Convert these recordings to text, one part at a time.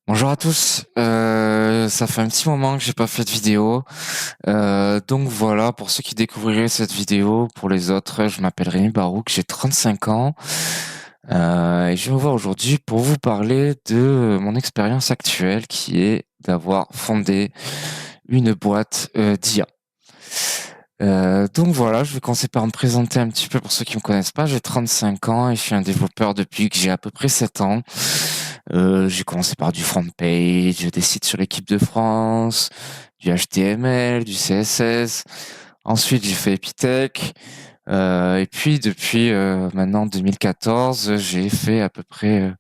Bonjour à tous. Ça fait un petit moment que j'ai pas fait de vidéo. Donc voilà, pour ceux qui découvriraient cette vidéo, pour les autres, je m'appelle Rémi Barouk, j'ai 35 ans. Et je vais vous voir aujourd'hui pour vous parler de mon expérience actuelle qui est d'avoir fondé une boîte d'IA. Donc voilà, je vais commencer par me présenter un petit peu pour ceux qui me connaissent pas. J'ai 35 ans et je suis un développeur depuis que j'ai à peu près 7 ans. J'ai commencé par du front page, des sites sur l'équipe de France, du HTML, du CSS. Ensuite, j'ai fait Epitech. Et puis, depuis maintenant 2014, j'ai fait à peu près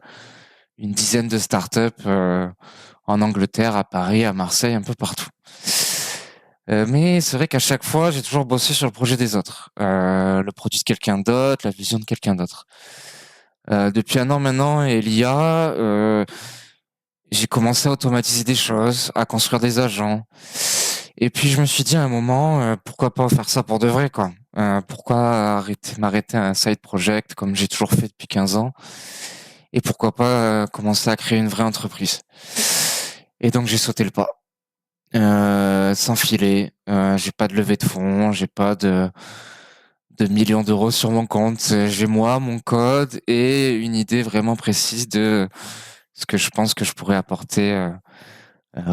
une dizaine de startups en Angleterre, à Paris, à Marseille, un peu partout. Mais c'est vrai qu'à chaque fois, j'ai toujours bossé sur le projet des autres, le produit de quelqu'un d'autre, la vision de quelqu'un d'autre. Depuis un an maintenant, et l'IA, j'ai commencé à automatiser des choses, à construire des agents. Et puis je me suis dit à un moment, pourquoi pas faire ça pour de vrai, quoi. Pourquoi m'arrêter à un side project comme j'ai toujours fait depuis 15 ans. Et pourquoi pas commencer à créer une vraie entreprise. Et donc j'ai sauté le pas. Sans filer, j'ai pas de levée de fonds, j'ai pas de millions d'euros sur mon compte. J'ai moi, mon code et une idée vraiment précise de ce que je pense que je pourrais apporter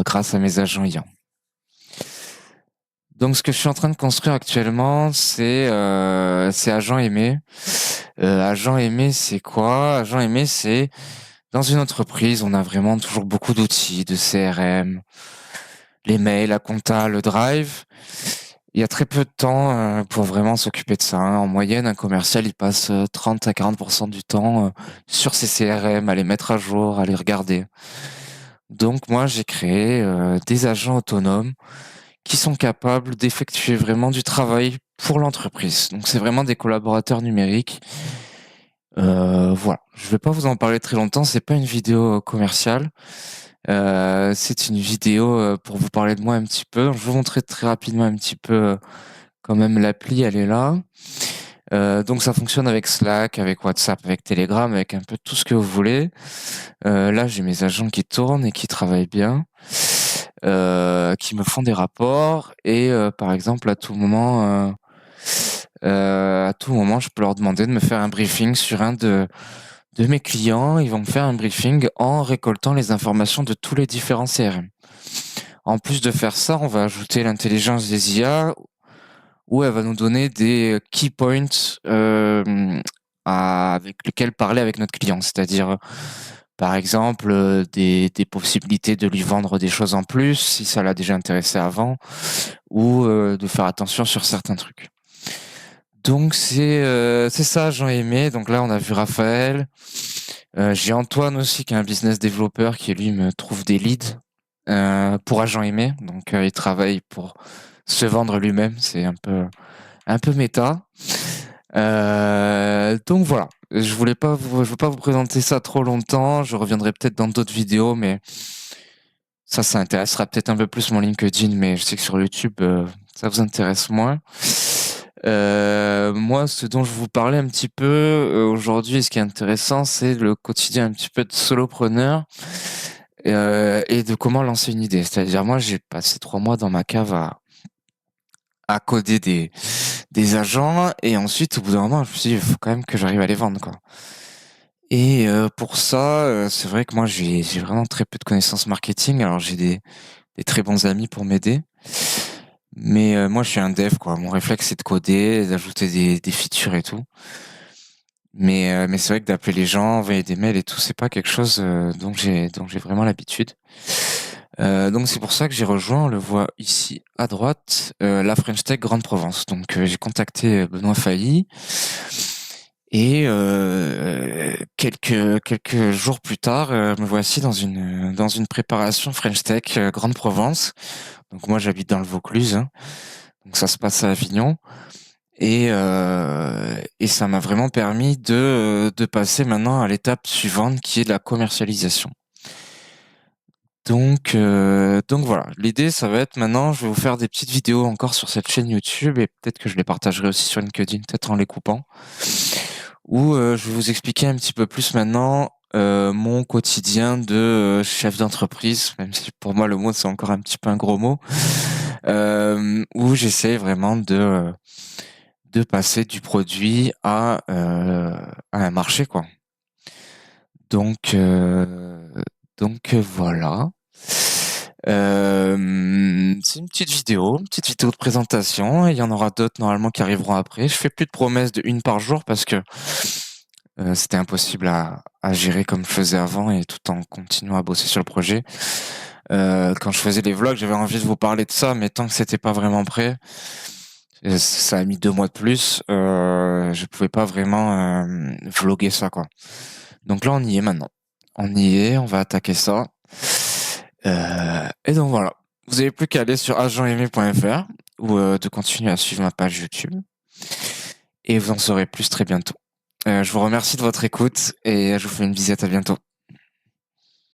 grâce à mes agents IA. Donc, ce que je suis en train de construire actuellement, c'est Agent Aimé. Agent Aimé, c'est quoi? Agent Aimé, c'est dans une entreprise, on a vraiment toujours beaucoup d'outils, de CRM, les mails, la compta, le drive. Il y a très peu de temps pour vraiment s'occuper de ça, hein. En moyenne, un commercial, il passe 30 à 40% du temps sur ses CRM, à les mettre à jour, à les regarder. Donc, moi, j'ai créé des agents autonomes qui sont capables d'effectuer vraiment du travail pour l'entreprise. Donc c'est vraiment des collaborateurs numériques. Voilà, je vais pas vous en parler très longtemps. C'est pas une vidéo commerciale. C'est une vidéo pour vous parler de moi un petit peu. Je vais vous montrer très rapidement un petit peu quand même l'appli. Elle est là. Donc ça fonctionne avec Slack, avec WhatsApp, avec Telegram, avec un peu tout ce que vous voulez. Là, j'ai mes agents qui tournent et qui travaillent bien, qui me font des rapports et par exemple à tout moment, je peux leur demander de me faire un briefing sur un de mes clients. Ils vont me faire un briefing en récoltant les informations de tous les différents CRM. En plus de faire ça, on va ajouter l'intelligence des IA où elle va nous donner des key points avec lesquels parler avec notre client. C'est-à-dire, par exemple, des possibilités de lui vendre des choses en plus si ça l'a déjà intéressé avant ou de faire attention sur certains trucs. Donc c'est ça, Jean aimé. Donc là, on a vu Raphaël. J'ai Antoine aussi, qui est un business développeur, qui lui me trouve des leads pour Agent Aimé. Donc il travaille pour se vendre lui-même. C'est un peu méta. Donc voilà. Je veux pas vous présenter ça trop longtemps. Je reviendrai peut-être dans d'autres vidéos, mais ça intéressera peut-être un peu plus mon LinkedIn, mais je sais que sur YouTube, ça vous intéresse moins. Moi, ce dont je vous parlais un petit peu aujourd'hui, ce qui est intéressant, c'est le quotidien un petit peu de solopreneur et de comment lancer une idée. C'est-à-dire, moi, j'ai passé 3 mois dans ma cave à coder des agents et ensuite, au bout d'un moment, je me suis dit, il faut quand même que j'arrive à les vendre, quoi. Et pour ça, c'est vrai que moi, j'ai vraiment très peu de connaissances marketing. Alors, j'ai des très bons amis pour m'aider. Mais moi, je suis un dev, quoi. Mon réflexe, c'est de coder, d'ajouter des features et tout. Mais c'est vrai que d'appeler les gens, envoyer des mails et tout, c'est pas quelque chose dont j'ai vraiment l'habitude. Donc c'est pour ça que j'ai rejoint, on le voit ici à droite, la French Tech Grande Provence. Donc j'ai contacté Benoît Failly et quelques jours plus tard, me voici dans une préparation French Tech Grande Provence. Donc moi j'habite dans le Vaucluse, hein. Donc ça se passe à Avignon. Et ça m'a vraiment permis de passer maintenant à l'étape suivante qui est de la commercialisation. Donc voilà, l'idée ça va être maintenant, je vais vous faire des petites vidéos encore sur cette chaîne YouTube et peut-être que je les partagerai aussi sur LinkedIn, peut-être en les coupant, où je vais vous expliquer un petit peu plus maintenant mon quotidien de chef d'entreprise, même si pour moi le mot c'est encore un petit peu un gros mot, où j'essaie vraiment de passer du produit à un marché, quoi. Donc, voilà. C'est une petite vidéo de présentation. Et il y en aura d'autres normalement qui arriveront après. Je fais plus de promesses de une par jour parce que c'était impossible à gérer comme je faisais avant et tout en continuant à bosser sur le projet. Quand je faisais les vlogs, j'avais envie de vous parler de ça, mais tant que c'était pas vraiment prêt, ça a mis 2 mois de plus. Je pouvais pas vraiment vlogger ça, quoi. Donc là, on y est maintenant. On y est, on va attaquer ça. Et donc voilà. Vous avez plus qu'à aller sur agentaimé.fr ou de continuer à suivre ma page YouTube. Et vous en saurez plus très bientôt. Je vous remercie de votre écoute et je vous fais une visite à bientôt.